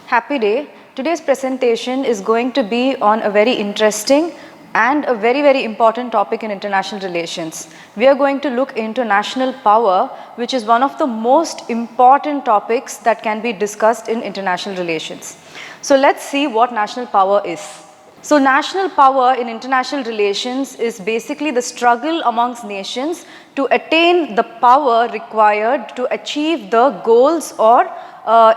Happy day. Today's presentation is going to be on a very interesting and a very important topic in international relations. We are going to look into national power, which is one of the most important topics that can be discussed in international relations. So let's see what national power is. So national power in international relations is basically the struggle amongst nations to attain the power required to achieve the goals or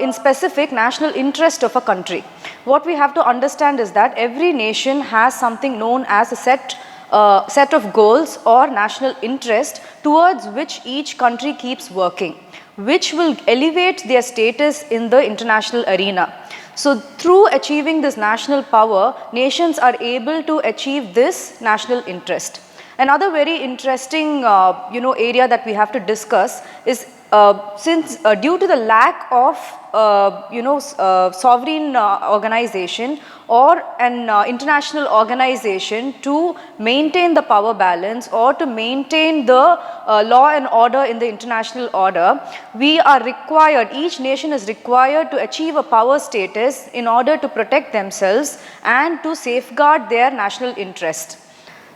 in specific national interest of a country. What we have to understand is that every nation has something known as a set of goals or national interest towards which each country keeps working, which will elevate their status in the international arena. So through achieving this national power, nations are able to achieve this national interest. Another very interesting area that we have to discuss is since due to the lack of sovereign organization or an international organization to maintain the power balance or to maintain the law and order in the international order, we are required, each nation is required to achieve a power status in order to protect themselves and to safeguard their national interest.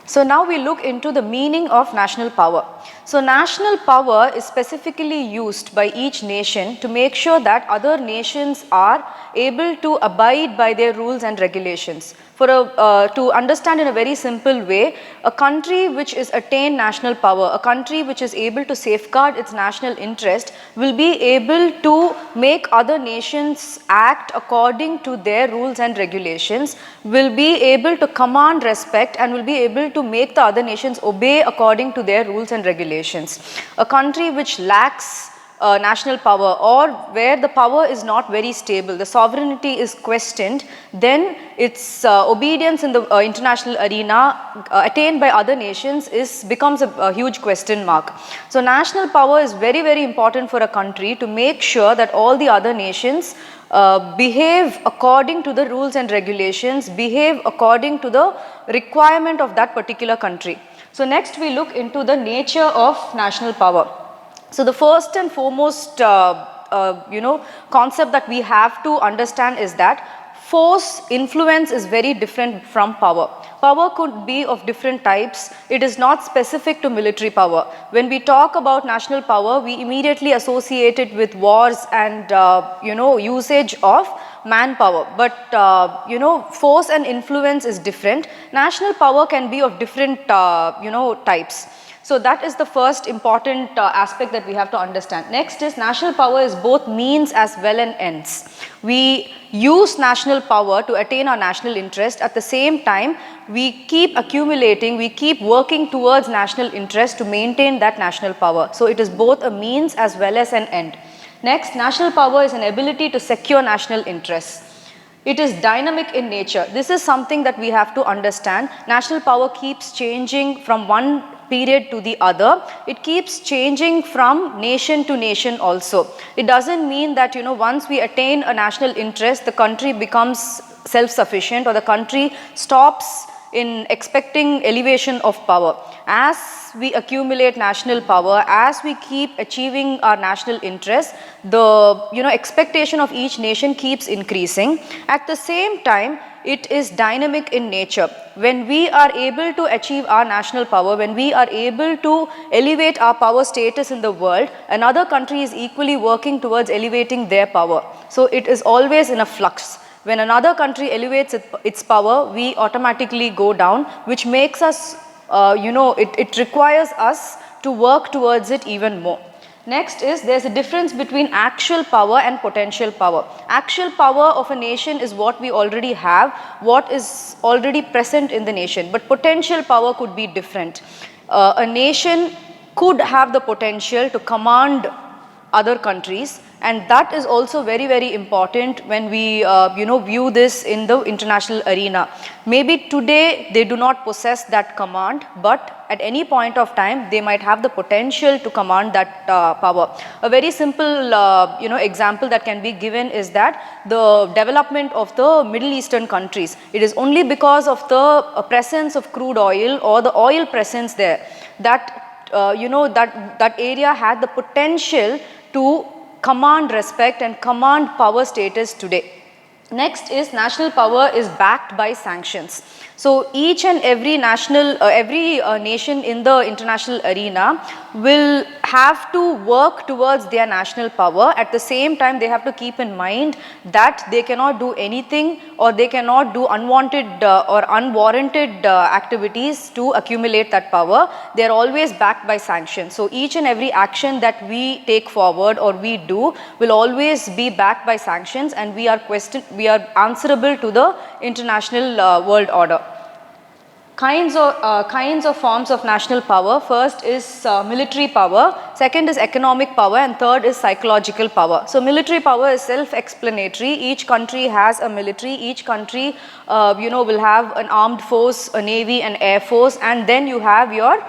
So now we look into the meaning of national power. So national power is specifically used by each nation to make sure that other nations are able to abide by their rules and regulations. To understand in a very simple way, a country which is attained national power, a country which is able to safeguard its national interest will be able to make other nations act according to their rules and regulations, will be able to command respect and will be able to make the other nations obey according to their rules and regulations. A country which lacks national power or where the power is not very stable, the sovereignty is questioned, then its obedience in the international arena attained by other nations becomes a huge question mark. So national power is very important for a country to make sure that all the other nations behave according to the rules and regulations, behave according to the requirement of that particular country. So next we look into the nature of national power. So the first and foremost concept that we have to understand is that force, influence is very different from power. Power could be of different types. It is not specific to military power. When we talk about national power, we immediately associate it with wars and usage of manpower. But force and influence is different. National power can be of different types. So that is the first important aspect that we have to understand. Next is national power is both means as well as ends. We use national power to attain our national interest. At the same time, we keep accumulating, we keep working towards national interest to maintain that national power. So it is both a means as well as an end. Next, national power is an ability to secure national interests. It is dynamic in nature. This is something that we have to understand. National power keeps changing from one period to the other. It keeps changing from nation to nation also. It doesn't mean that once we attain a national interest, the country becomes self-sufficient or the country stops in expecting elevation of power. As we accumulate national power, as we keep achieving our national interest, the expectation of each nation keeps increasing. At the same time, it is dynamic in nature. When we are able to achieve our national power, when we are able to elevate our power status in the world, another country is equally working towards elevating their power. So it is always in a flux. When another country elevates its power, we automatically go down, which makes us, it requires us to work towards it even more. Next is there's a difference between actual power and potential power. Actual power of a nation is what we already have, what is already present in the nation, but potential power could be different. A nation could have the potential to command other countries, and that is also very important when we view this in the international arena. Maybe today they do not possess that command, but at any point of time they might have the potential to command that power. A very simple example that can be given is that the development of the Middle Eastern countries. It is only because of the presence of crude oil or the oil presence there that that area had the potential to command respect and command power status today. Next is national power is backed by sanctions. So each and every nation in the international arena will have to work towards their national power. At the same time, they have to keep in mind that they cannot do anything, or they cannot do unwanted or unwarranted activities to accumulate that power. They are always backed by sanctions. So each and every action that we take forward or we do will always be backed by sanctions, and we are answerable to the international world order. Kinds of forms of national power. First is military power, second is economic power, and third is psychological power. So military power is self-explanatory. Each country has a military, each country will have an armed force, a navy, an air force, and then you have your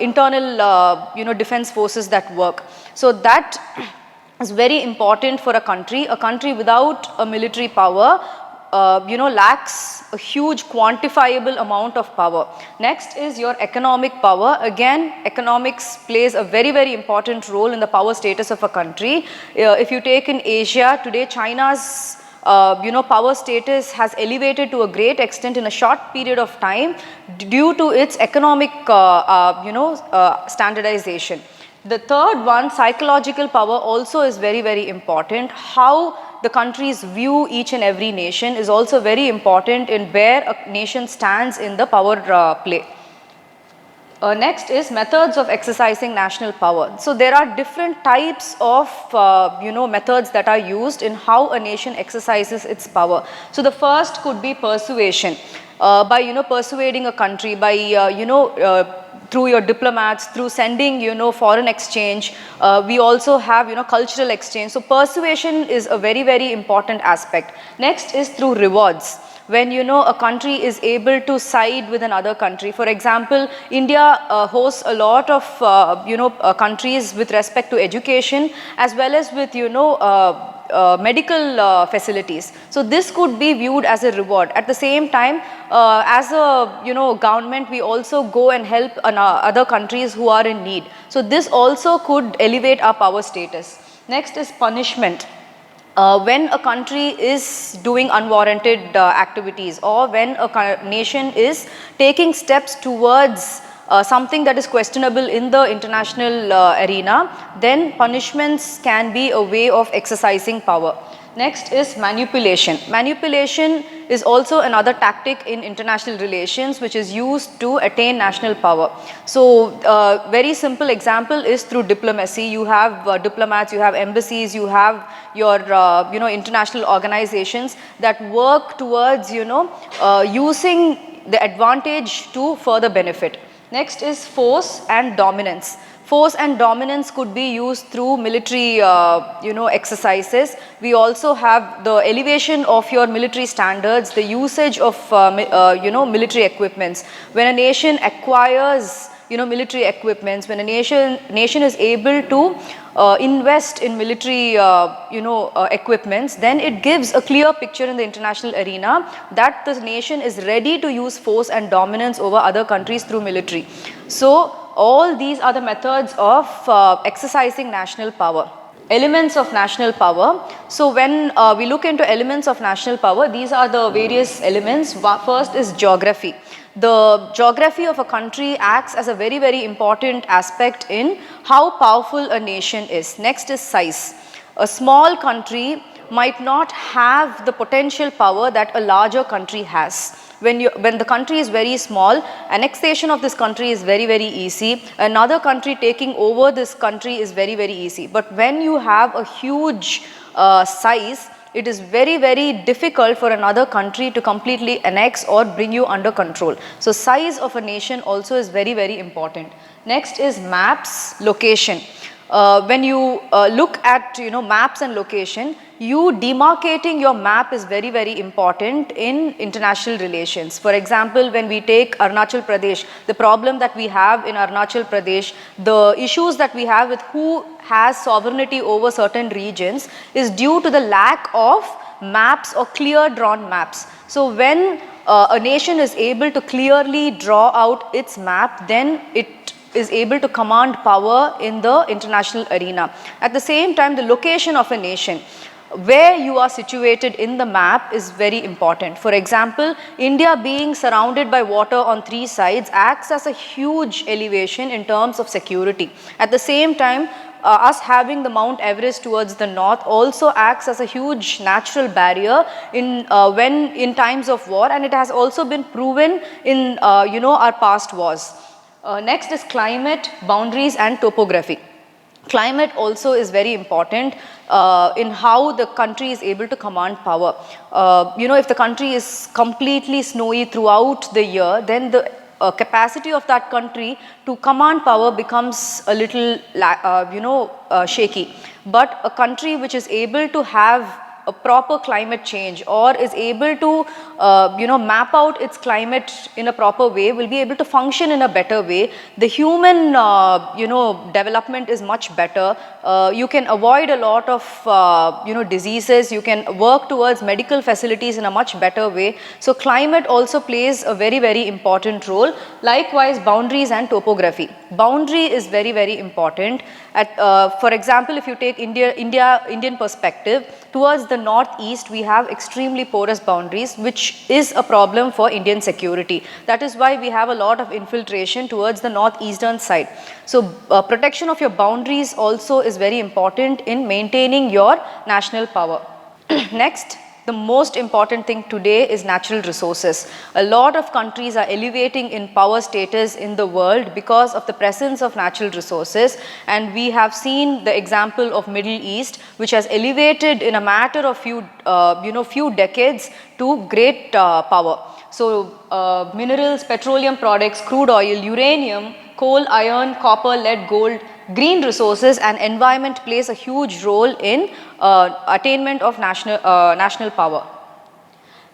internal defense forces that work. So that is very important for a country. A country without a military power lacks a huge quantifiable amount of power. Next is your economic power. Again, economics plays a very, very important role in the power status of a country. If you take in Asia today, China's power status has elevated to a great extent in a short period of time due to its economic standardization. The third one, psychological power, also is very, very important. How the countries view each and every nation is also very important in where a nation stands in the power play. Next is methods of exercising national power. So there are different types of methods that are used in how a nation exercises its power. So the first could be persuasion. By persuading a country, by through your diplomats, through sending foreign exchange. We also have cultural exchange. So persuasion is a very, very important aspect. Next is through rewards. When a country is able to side with another country. For example, India hosts a lot of countries with respect to education, as well as with medical facilities. So this could be viewed as a reward. At the same time, as a government, we also go and help other countries who are in need. So this also could elevate our power status. Next is punishment. When a country is doing unwarranted activities, or when a nation is taking steps towards something that is questionable in the international arena, then punishments can be a way of exercising power. Next is manipulation. Manipulation is also another tactic in international relations which is used to attain national power. So very simple example is through diplomacy. You have diplomats, you have embassies, you have your international organizations that work towards using the advantage to further benefit. Next is force and dominance. Force and dominance could be used through military exercises. We also have the elevation of your military standards, the usage of military equipments. When a nation acquires military equipments, when a nation is able to invest in military equipments, then it gives a clear picture in the international arena that the nation is ready to use force and dominance over other countries through military. So all these are the methods of exercising national power. Elements of national power. So when we look into elements of national power, these are the various elements. First is geography. The geography of a country acts as a very, very important aspect in how powerful a nation is. Next is size. A small country might not have the potential power that a larger country has. When the country is very small, annexation of this country is very, very easy. Another country taking over this country is very, very easy. But when you have a huge size, it is very, very difficult for another country to completely annex or bring you under control. So size of a nation also is very, very important. Next is maps, location. When you look at maps and location, you demarcating your map is very, very important in international relations. For example, when we take Arunachal Pradesh, the problem that we have in Arunachal Pradesh, the issues that we have with who has sovereignty over certain regions is due to the lack of maps or clear drawn maps. So when a nation is able to clearly draw out its map, then it is able to command power in the international arena. At the same time, the location of a nation. where you are situated in the map is very important. For example, India being surrounded by water on 3 sides acts as a huge elevation in terms of security. At the same time, us having the Mount Everest towards the north also acts as a huge natural barrier when in times of war, and it has also been proven in our past wars. Next is climate, boundaries and topography. Climate also is very important in how the country is able to command power. If the country is completely snowy throughout the year, then the capacity of that country to command power becomes a little shaky. But a country which is able to have a proper climate change or is able to map out its climate in a proper way will be able to function in a better way. The human development is much better. You can avoid a lot of diseases. You can work towards medical facilities in a much better way. So climate also plays a very, very important role. Likewise, boundaries and topography. Boundary is very, very important. For example, if you take Indian perspective, towards the northeast we have extremely porous boundaries, which is a problem for Indian security. That is why we have a lot of infiltration towards the northeastern side. So protection of your boundaries also is very important in maintaining your national power. Next, the most important thing today is natural resources. A lot of countries are elevating in power status in the world because of the presence of natural resources, and we have seen the example of Middle East, which has elevated in a matter of few decades to great power. So minerals, petroleum products, crude oil, uranium, coal, iron, copper, lead, gold, green resources and environment plays a huge role in attainment of national power.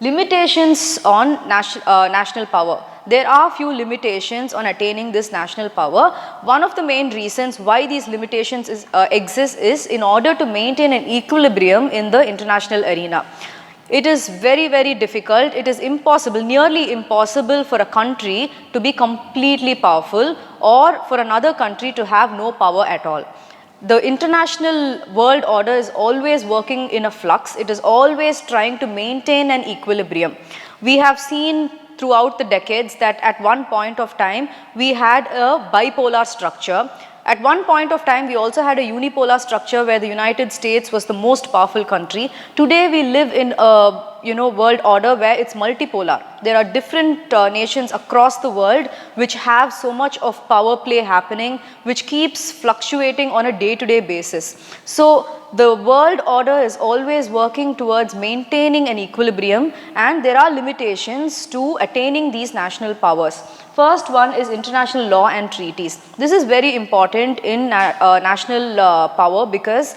Limitations on national power. There are few limitations on attaining this national power. One of the main reasons why these limitations exist is in order to maintain an equilibrium in the international arena. It is very, very difficult. It is impossible, nearly impossible for a country to be completely powerful or for another country to have no power at all. The international world order is always working in a flux. It is always trying to maintain an equilibrium. We have seen throughout the decades that at one point of time we had a bipolar structure. At one point of time, we also had a unipolar structure where the United States was the most powerful country. Today, we live in a world order where it's multipolar. There are different nations across the world which have so much of power play happening, which keeps fluctuating on a day-to-day basis. So the world order is always working towards maintaining an equilibrium, and there are limitations to attaining these national powers. First one is international law and treaties. This is very important in national power because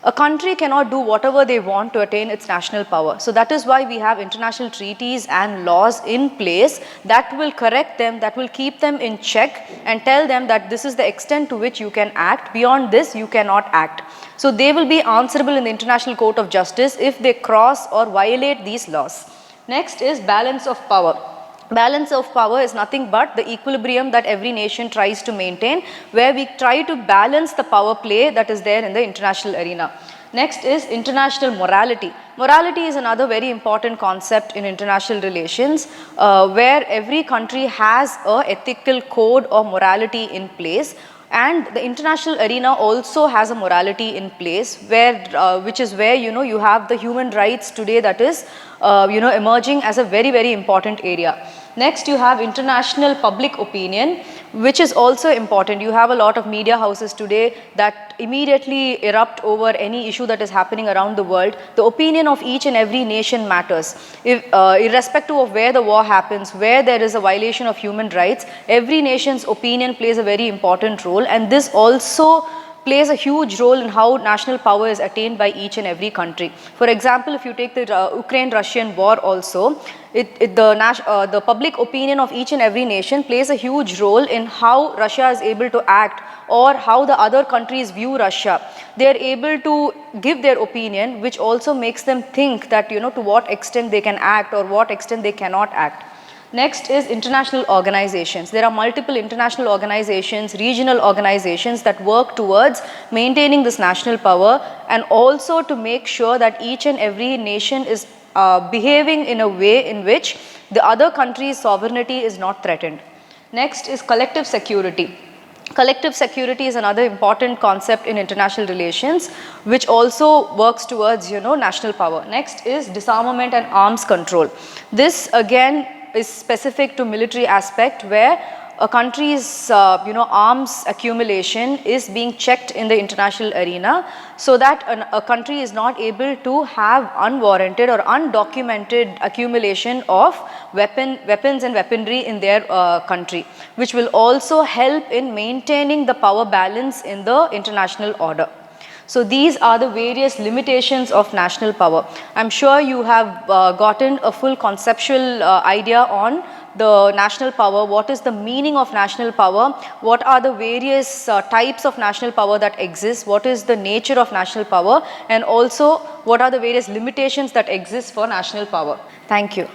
a country cannot do whatever they want to attain its national power. So that is why we have international treaties and laws in place that will correct them, that will keep them in check and tell them that this is the extent to which you can act. Beyond this, you cannot act. So they will be answerable in the International Court of Justice if they cross or violate these laws. Next is balance of power. Balance of power is nothing but the equilibrium that every nation tries to maintain, where we try to balance the power play that is there in the international arena. Next is international morality. Morality is another very important concept in international relations, where every country has an ethical code or morality in place. And the international arena also has a morality in place, which is where you have the human rights today that is emerging as a very, very important area. Next, you have international public opinion, which is also important. You have a lot of media houses today that immediately erupt over any issue that is happening around the world. The opinion of each and every nation matters. Irrespective of where the war happens, where there is a violation of human rights, every nation's opinion plays a very important role, and this also plays a huge role in how national power is attained by each and every country. For example, if you take the Ukraine-Russian war also, the public opinion of each and every nation plays a huge role in how Russia is able to act or how the other countries view Russia. They are able to give their opinion, which also makes them think that to what extent they can act or what extent they cannot act. Next is international organizations. There are multiple international organizations, regional organizations that work towards maintaining this national power and also to make sure that each and every nation is behaving in a way in which the other country's sovereignty is not threatened. Next is collective security. Collective security is another important concept in international relations, which also works towards, national power. Next is disarmament and arms control. This again is specific to military aspect, where a country's arms accumulation is being checked in the international arena, so that a country is not able to have unwarranted or undocumented accumulation of weapons and weaponry in their country, which will also help in maintaining the power balance in the international order. So these are the various limitations of national power. I'm sure you have gotten a full conceptual idea on the national power, what is the meaning of national power, what are the various types of national power that exist, what is the nature of national power, and also what are the various limitations that exist for national power. Thank you.